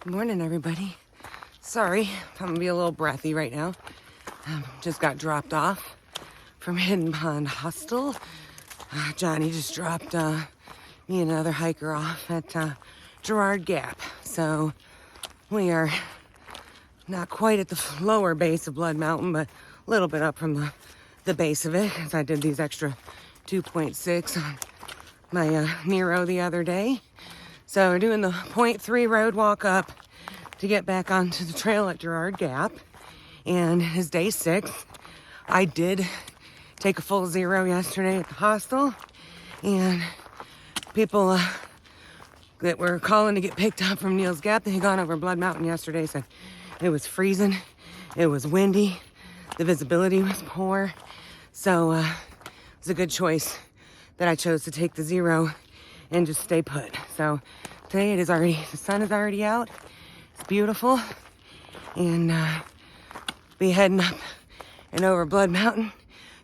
Good morning, everybody. Sorry, I'm gonna be a little breathy right now. Just got dropped off from Hidden Pond Hostel. Johnny just dropped me and another hiker off at Jarrard Gap. So we are not quite at the lower base of Blood Mountain, but a little bit up from the base of it, because I did these extra 2.6 on my Nero the other day. So we're doing the 0.3 road walk up to get back onto the trail at Jarrard Gap. And it's day 6. I did take a full 0 yesterday at the hostel. And people that were calling to get picked up from Neel's Gap, they had gone over Blood Mountain yesterday, said it was freezing, it was windy, the visibility was poor. So it was a good choice that I chose to take the 0 and just stay put. So today the sun is already out. It's beautiful. And be heading up and over Blood Mountain,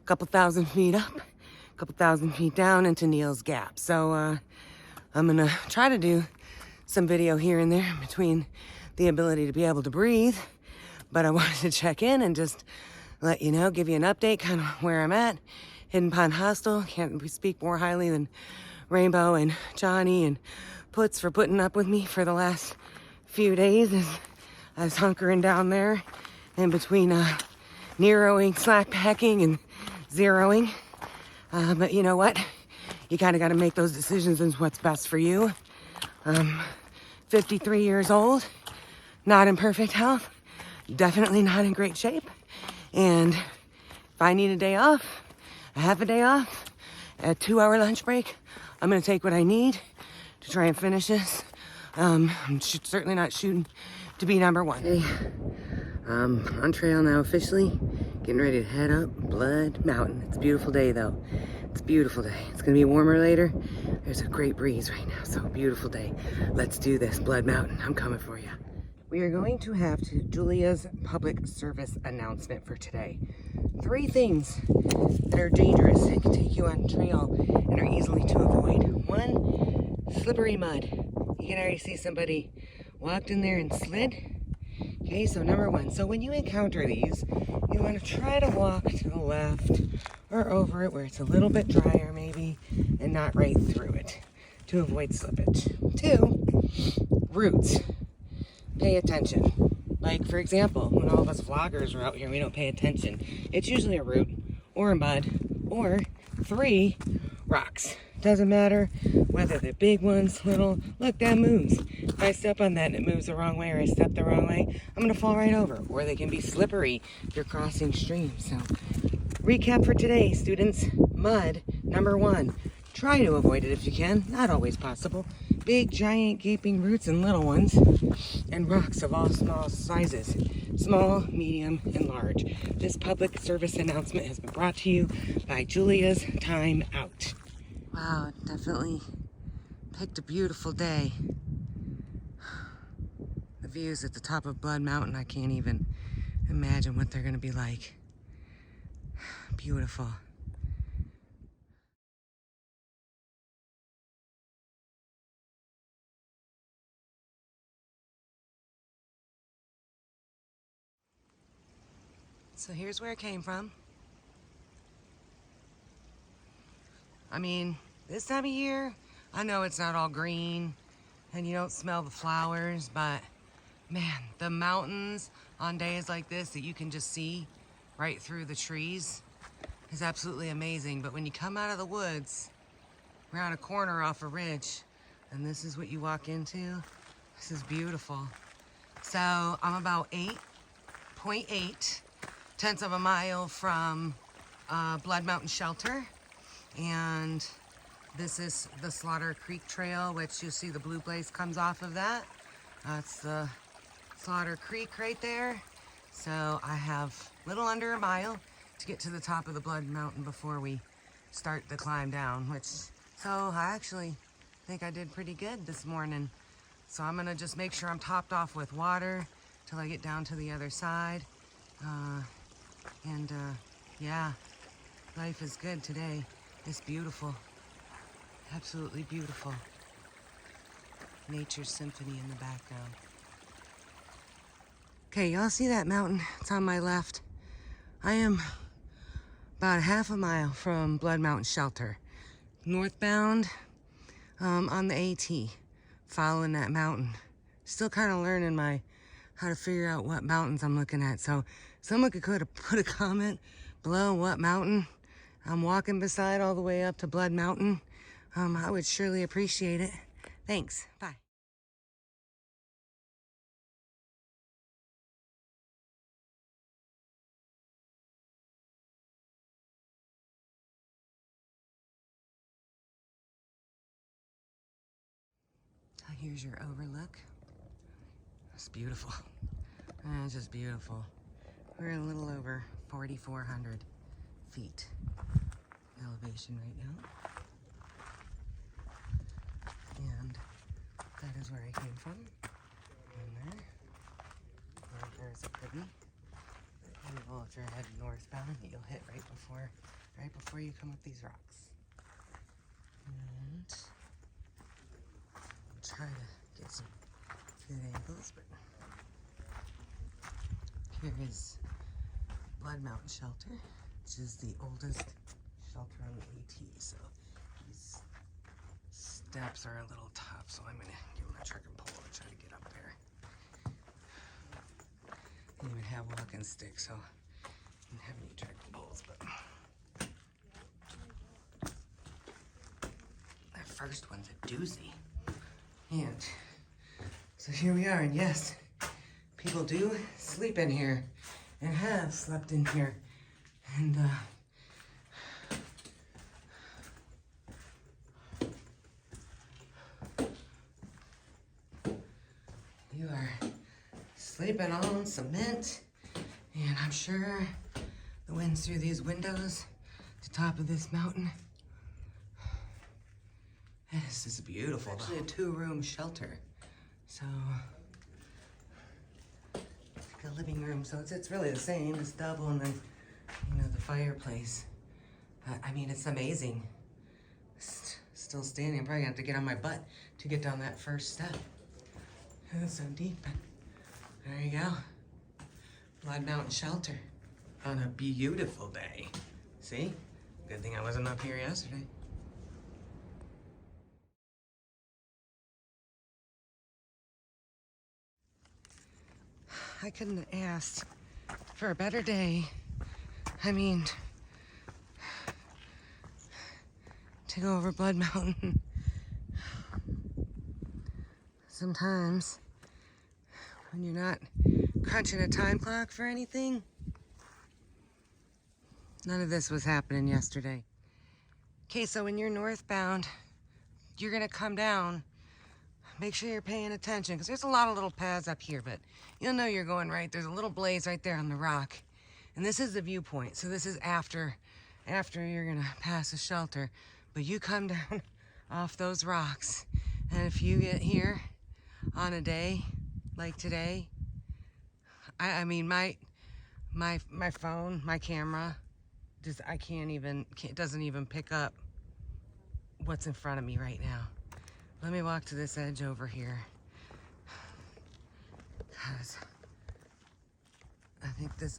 a couple thousand feet up, a couple thousand feet down into Neel's Gap. So I'm gonna try to do some video here and there between the ability to be able to breathe. But I wanted to check in and just let you know, give you an update, kind of where I'm at. Hidden Pond Hostel, can't speak more highly than Rainbow and Johnny and Puts for putting up with me for the last few days as I was hunkering down there in between Neroing, slack packing, and 0ing. But you know what? You kind of got to make those decisions as what's best for you. 53 years old, not in perfect health, definitely not in great shape. And if I need a day off, I have a day off, a 2-hour lunch break, I'm gonna take what I need to try and finish this. I'm certainly not shooting to be number 1. Hey, on trail now officially, getting ready to head up Blood Mountain. It's a beautiful day though. It's a beautiful day. It's gonna be warmer later. There's a great breeze right now, so beautiful day. Let's do this, Blood Mountain. I'm coming for you. We are going to have Julia's public service announcement for today. 3 things that are dangerous and can take you on trail and are easily to avoid. 1, slippery mud. You can already see somebody walked in there and slid. Okay, so number 1. So when you encounter these, you want to try to walk to the left or over it where it's a little bit drier maybe and not right through it to avoid slippage. 2, roots. Pay attention. Like, for example, when all of us vloggers are out here, we don't pay attention. It's usually a root or a mud or 3, rocks. Doesn't matter whether they're big ones, little. Look, that moves. If I step on that and it moves the wrong way or I step the wrong way, I'm going to fall right over. Or they can be slippery if you're crossing streams. So, recap for today, students. Mud, number 1. Try to avoid it if you can. Not always possible. Big, giant, gaping roots and little ones. And rocks of all small sizes. Small, medium, and large. This public service announcement has been brought to you by Julia's Time Out. Wow, definitely picked a beautiful day. The views at the top of Blood Mountain, I can't even imagine what they're going to be like. Beautiful. So here's where it came from. I mean, this time of year, I know it's not all green and you don't smell the flowers, but man, the mountains on days like this that you can just see right through the trees is absolutely amazing. But when you come out of the woods, around a corner off a ridge, and this is what you walk into, this is beautiful. So I'm about 8.8 tenths of a mile from Blood Mountain Shelter. And this is the Slaughter Creek Trail, which you see the blue blaze comes off of that. That's the Slaughter Creek right there. So I have a little under a mile to get to the top of the Blood Mountain before we start the climb down, so I actually think I did pretty good this morning. So I'm gonna just make sure I'm topped off with water till I get down to the other side. Yeah, life is good today. It's beautiful, absolutely beautiful. Nature's symphony in the background. Okay, y'all see that mountain? It's on my left. I am about half a mile from Blood Mountain Shelter. Northbound on the AT, following that mountain. Still kind of learning how to figure out what mountains I'm looking at. So someone could have put a comment below what mountain I'm walking beside all the way up to Blood Mountain. I would surely appreciate it. Thanks, bye. So here's your overlook. It's beautiful. It's just beautiful. We're a little over 4,400 feet elevation right now. And that is where I came from. And there's a pretty well, if you're heading northbound, you'll hit right before you come up these rocks. And I'll try to get some good angles, but here is Blood Mountain Shelter, which is the oldest shelter on the AT. So these steps are a little tough, so I'm gonna give them a trekking pole and try to get up there. They even have walking sticks, so I don't have any trekking poles, but that first one's a doozy. And so here we are, and yes, people do sleep in here and have slept in here. And you are sleeping on cement, and I'm sure the winds through these windows to the top of this mountain. This is beautiful. It's actually a 2-room shelter, so it's like a living room. So it's really the same. It's double, and then the fireplace. I mean, it's amazing. Still standing. I'm probably gonna have to get on my butt to get down that first step. It's so deep. But there you go. Blood Mountain Shelter on a beautiful day. See? Good thing I wasn't up here yesterday. I couldn't have asked for a better day. I mean, to go over Blood Mountain. Sometimes, when you're not crunching a time clock for anything, none of this was happening yesterday. Okay, so when you're northbound, you're gonna come down. Make sure you're paying attention, because there's a lot of little paths up here, but you'll know you're going right. There's a little blaze right there on the rock. And this is the viewpoint. So this is after you're gonna pass a shelter. But you come down off those rocks, and if you get here on a day like today, I mean, my phone, my camera, it doesn't even pick up what's in front of me right now. Let me walk to this edge over here, because I think this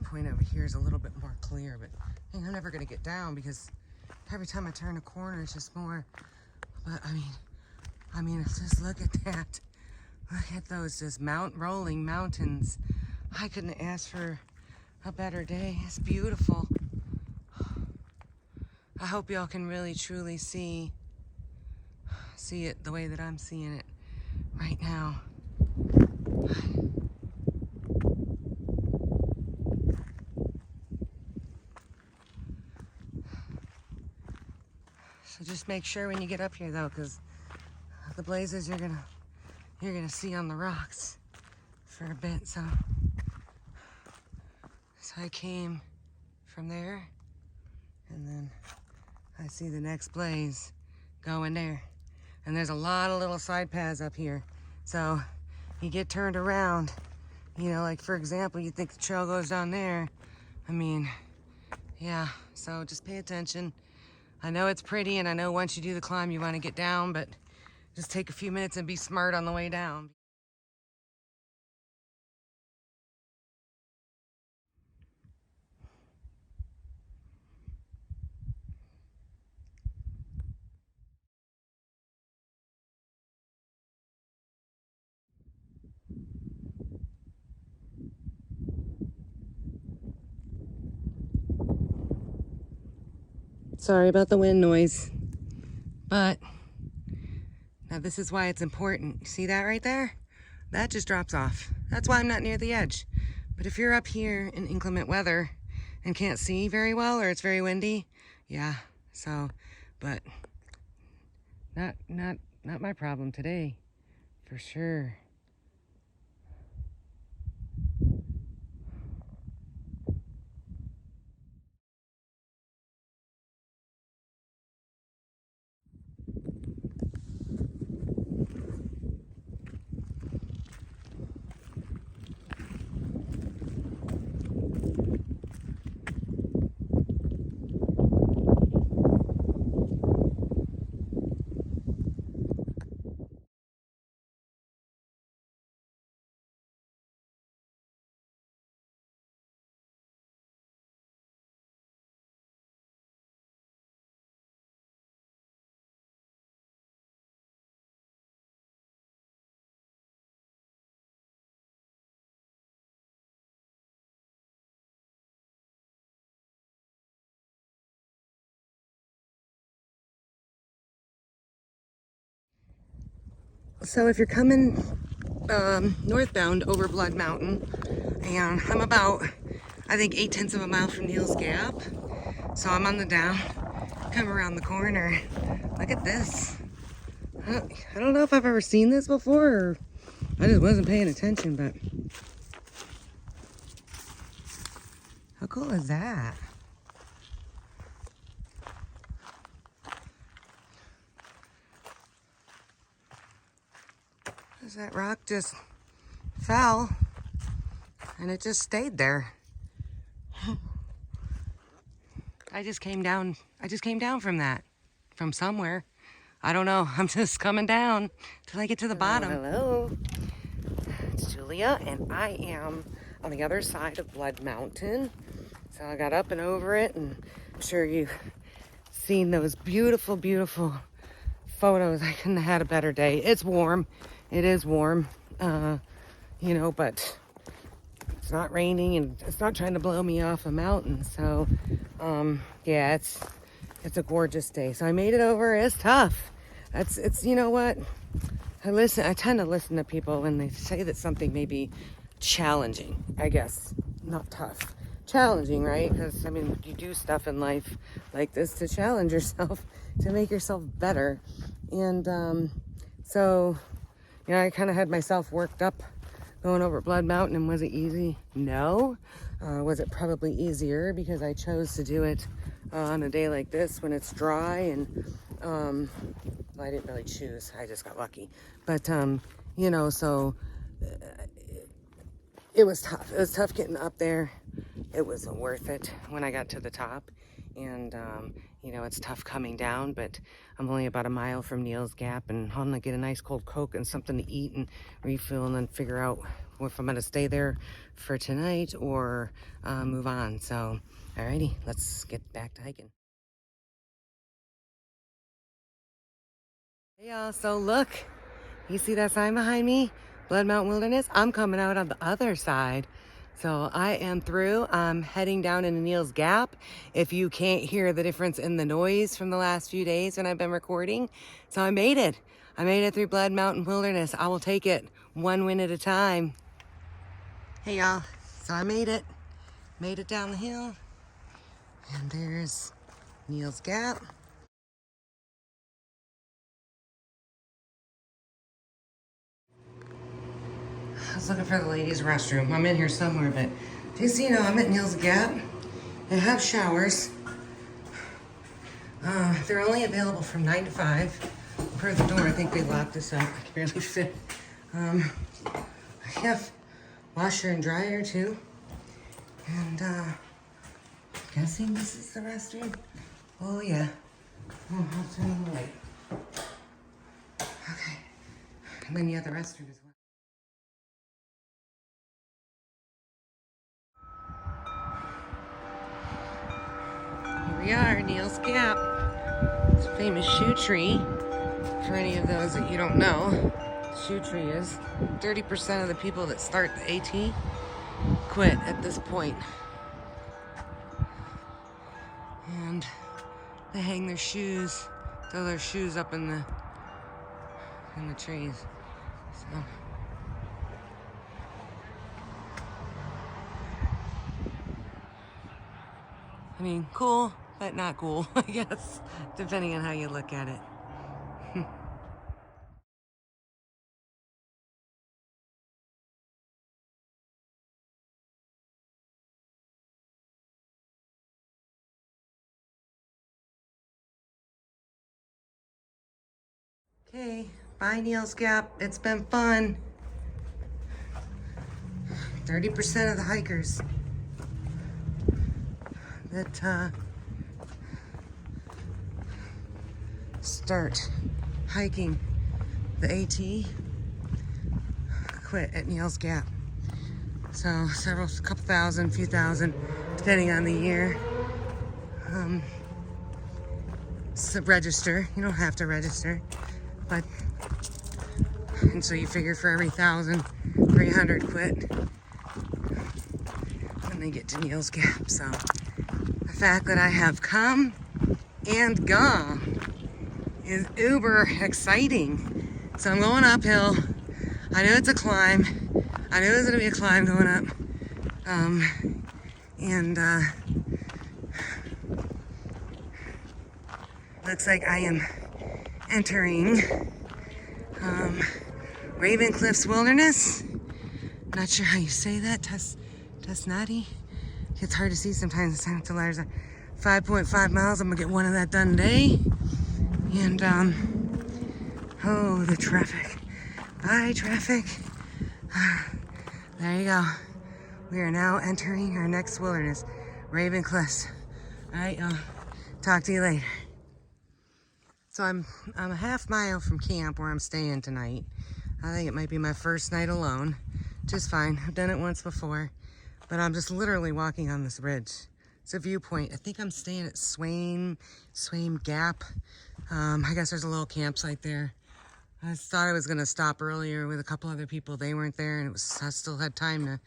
point over here is a little bit more clear, but I'm never gonna get down because every time I turn a corner, it's just more. But I mean, just look at that. Look at those just rolling mountains. I couldn't ask for a better day. It's beautiful. I hope y'all can really truly see it the way that I'm seeing it right now. So just make sure when you get up here though, because the blazes you're gonna see on the rocks for a bit. So I came from there, and then I see the next blaze going there. And there's a lot of little side paths up here. So you get turned around, like for example, you think the trail goes down there. I mean, yeah, so just pay attention. I know it's pretty, and I know once you do the climb, you want to get down, but just take a few minutes and be smart on the way down. Sorry about the wind noise. But now this is why it's important. You see that right there? That just drops off. That's why I'm not near the edge. But if you're up here in inclement weather and can't see very well, or it's very windy, yeah, so, but not my problem today, for sure. So if you're coming northbound over Blood Mountain, and I'm about, I think, 8/10 of a mile from Neel's Gap. So I'm on the down, come around the corner. Look at this. I don't know if I've ever seen this before, or I just wasn't paying attention, but how cool is that? That rock just fell and it just stayed there. I just came down from that, from somewhere. I don't know. I'm just coming down till I get to the bottom. Hello. It's Julia, and I am on the other side of Blood Mountain. So I got up and over it, and I'm sure you've seen those beautiful, beautiful photos. I couldn't have had a better day. It's warm. It is warm, you know, but it's not raining and it's not trying to blow me off a mountain. So, yeah, it's a gorgeous day. So I made it over. It's tough. It's you know what? I tend to listen to people when they say that something may be challenging, I guess, not tough. Challenging, right? Because, I mean, you do stuff in life like this to challenge yourself, to make yourself better. And, so, you know, I kind of had myself worked up going over Blood Mountain, and was it easy? No. Was it probably easier because I chose to do it on a day like this when it's dry and, well, I didn't really choose. I just got lucky. But, you know, so it was tough. It was tough getting up there. It was worth it when I got to the top. And, you know, it's tough coming down, but I'm only about a mile from Neel's Gap, and I'm gonna get a nice cold Coke and something to eat and refill, and then figure out if I'm gonna stay there for tonight or move on. So, alrighty, let's get back to hiking. Hey y'all, so look, you see that sign behind me? Blood Mountain Wilderness? I'm coming out on the other side. So I am through. I'm heading down into Neel's Gap. If you can't hear the difference in the noise from the last few days when I've been recording. So I made it. I made it through Blood Mountain Wilderness. I will take it one win at a time. Hey y'all, so I made it. Made it down the hill. And there's Neel's Gap. I was looking for the ladies' restroom. I'm in here somewhere, but just so you know, I'm at Neel's Gap. They have showers. They're only available from 9 to 5. Per the door, I think they locked us up. I can barely fit. I have washer and dryer too. And I'm guessing this is the restroom. Oh yeah. Oh, I'll turn the light. Okay. And then you have the restroom as well. We are Neel's Gap. It's a famous shoe tree. For any of those that you don't know, the shoe tree is 30% of the people that start the AT quit at this point. And They hang their shoes, throw their shoes up in the trees. So. I mean, cool, but not cool, I guess, depending on how you look at it. Okay, bye Neel's Gap. It's been fun. 30% of the hikers that start hiking the AT quit at Neel's Gap. So a couple thousand, few thousand, depending on the year. So register. You don't have to register, but and so you figure for every 1,000, 300 quit when they get to Neel's Gap. So the fact that I have come and gone is uber exciting. So I'm going uphill. I knew it's a climb. I knew it was gonna be a climb going up. Looks like I am entering Raven Cliffs Wilderness. Not sure how you say that. Tasnati. It's hard to see sometimes. The Santa Liars are 5.5 miles. I'm gonna get one of that done today. And oh, the traffic. Bye, traffic. There you go. We are now entering our next wilderness, Raven Cliffs. All right, y'all. Talk to you later. So I'm a half mile from camp where I'm staying tonight. I think it might be my first night alone, which is fine. I've done it once before, but I'm just literally walking on this ridge. It's a viewpoint. I think I'm staying at Swain Gap. I guess there's a little campsite there. I thought I was gonna stop earlier with a couple other people. They weren't there, and I still had time to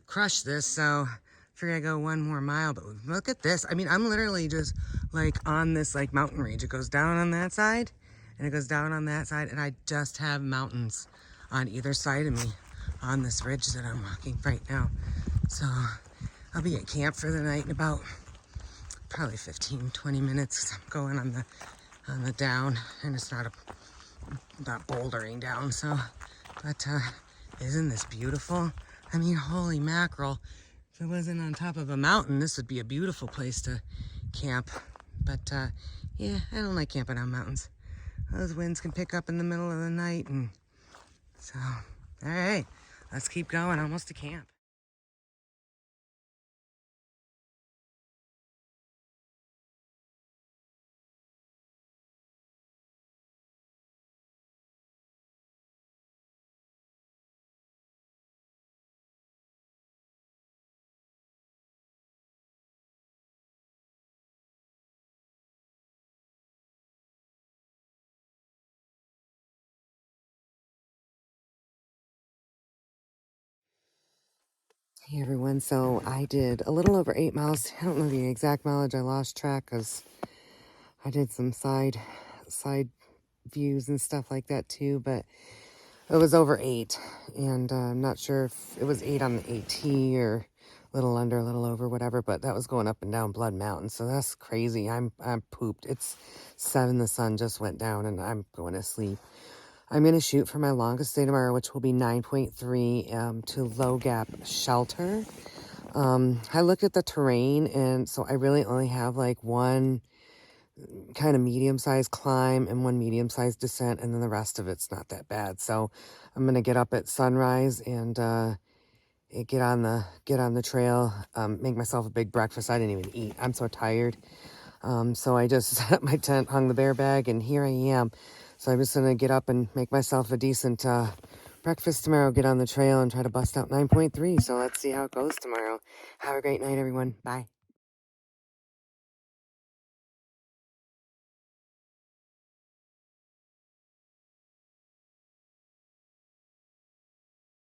crush this, so I figured I'd go one more mile. But look at this. I mean, I'm literally just like on this like mountain range. It goes down on that side, and it goes down on that side, and I just have mountains on either side of me on this ridge that I'm walking right now. So I'll be at camp for the night in about probably 15-20 minutes, 'cause I'm going on the down, and it's not bouldering down. So, but isn't this beautiful? I mean, holy mackerel! If it wasn't on top of a mountain, this would be a beautiful place to camp. But yeah, I don't like camping on mountains. Those winds can pick up in the middle of the night, and so all right, let's keep going. Almost to camp. Hey everyone, so I did a little over 8 miles. I don't know the exact mileage. I lost track because I did some side views and stuff like that too, but it was over 8, and I'm not sure if it was 8 on the AT or a little under, a little over, whatever, but that was going up and down Blood Mountain, so that's crazy. I'm pooped. It's 7, the sun just went down, and I'm going to sleep. I'm going to shoot for my longest day tomorrow, which will be 9.3 to Low Gap Shelter. I looked at the terrain, and so I really only have like one kind of medium-sized climb and one medium-sized descent, and then the rest of it's not that bad. So I'm going to get up at sunrise and get on the trail, make myself a big breakfast. I didn't even eat. I'm so tired. So I just set up my tent, hung the bear bag, and here I am. So I'm just going to get up and make myself a decent breakfast tomorrow, get on the trail, and try to bust out 9.3. So let's see how it goes tomorrow. Have a great night, everyone. Bye.